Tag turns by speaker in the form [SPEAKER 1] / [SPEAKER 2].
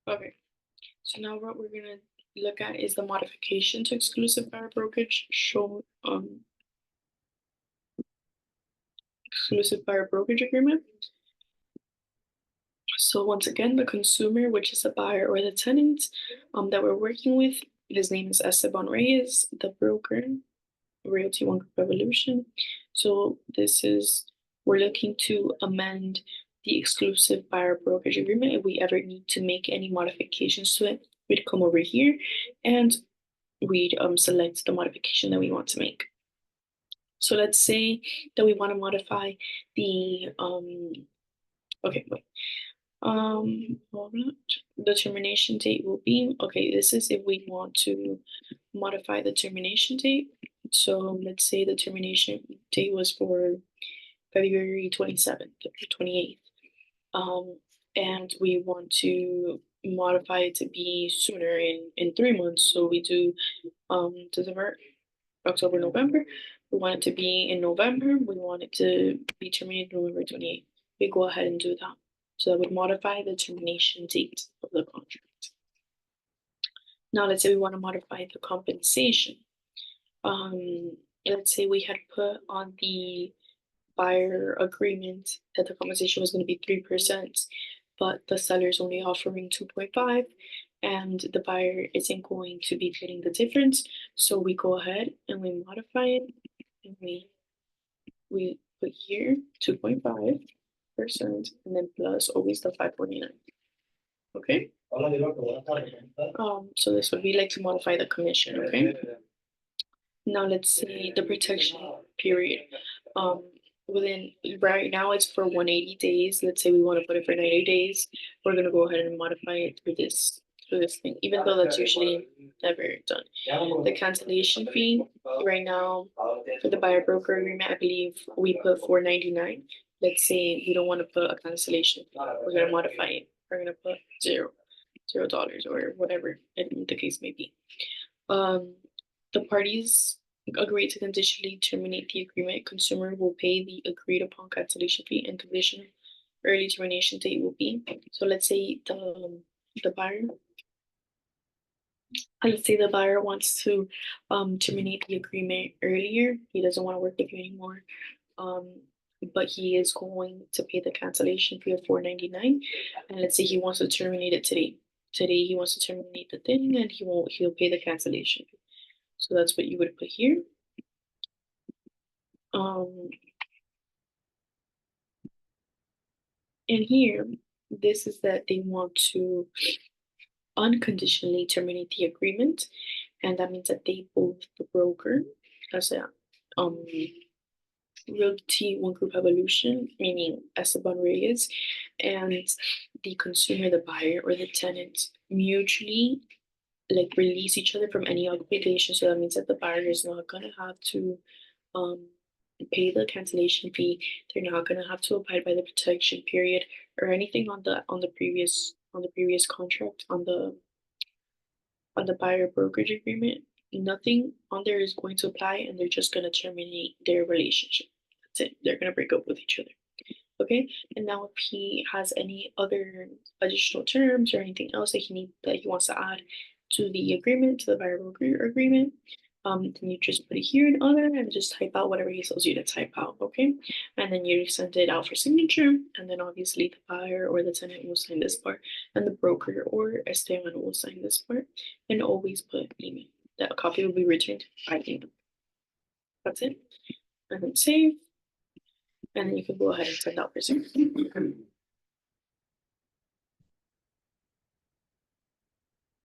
[SPEAKER 1] Okay, so now what we're gonna look at is the modification to exclusive buyer brokerage exclusive buyer brokerage agreement. So once again, the consumer, which is a buyer or the tenant that we're working with, his name is Esteban Reyes, the broker, Realty One Group Evolution. So we're looking to amend the exclusive buyer brokerage agreement. If we ever need to make any modifications to it, we'd come over here and we'd select the modification that we want to make. So let's say that we want to modify the okay, wait. Hold on. The termination date will be, okay, this is if we want to modify the termination date. So let's say the termination date was for February 27th or 28th. And we want to modify it to be sooner in 3 months. So we do December, October, November. We want it to be in November. We want it to be terminated November 28th. We go ahead and do that. So that would modify the termination date of the contract. Now let's say we want to modify the compensation. Let's say we had put on the buyer agreement that the compensation was going to be 3%, but the seller is only offering 2.5, and the buyer isn't going to be getting the difference. So we go ahead and we modify it, and we put here 2.5%, and then plus always the 549. Okay. So this would be like to modify the commission. Okay. Now let's say the protection period. Within right now it's for 180 days. Let's say we want to put it for 90 days. We're gonna go ahead and modify it through this thing, even though that's usually never done. The cancellation fee right now for the buyer broker agreement, I believe we put $4.99. Let's say we don't want to put a cancellation fee. We're gonna modify it. We're gonna put $0 or whatever the case may be. The parties agree to conditionally terminate the agreement. Consumer will pay the agreed upon cancellation fee, and conditional early termination date will be. So let's say the buyer. Let's say the buyer wants to terminate the agreement earlier. He doesn't want to work with you anymore. But he is going to pay the cancellation fee of $4.99. And let's say he wants to terminate it today. Today he wants to terminate the thing, and he'll pay the cancellation fee. So that's what you would put here. And here, this is that they want to unconditionally terminate the agreement, and that means that they both the broker as a Realty One Group Evolution, meaning Esteban Reyes, and the consumer, the buyer or the tenant, mutually like release each other from any obligation. So that means that the buyer is not gonna have to pay the cancellation fee. They're not gonna have to abide by the protection period or anything on the previous contract on the buyer brokerage agreement. Nothing on there is going to apply, and they're just gonna terminate their relationship. That's it. They're gonna break up with each other. Okay, and now if he has any other additional terms or anything else that he wants to add to the agreement, to the buyer broker agreement, then you just put it here in other and just type out whatever he tells you to type out. Okay, and then you send it out for signature, and then obviously the buyer or the tenant will sign this part, and the broker or Esteban will sign this part, and always put email. That copy will be returned by email. That's it, and then save. And then you can go ahead and send out for signature.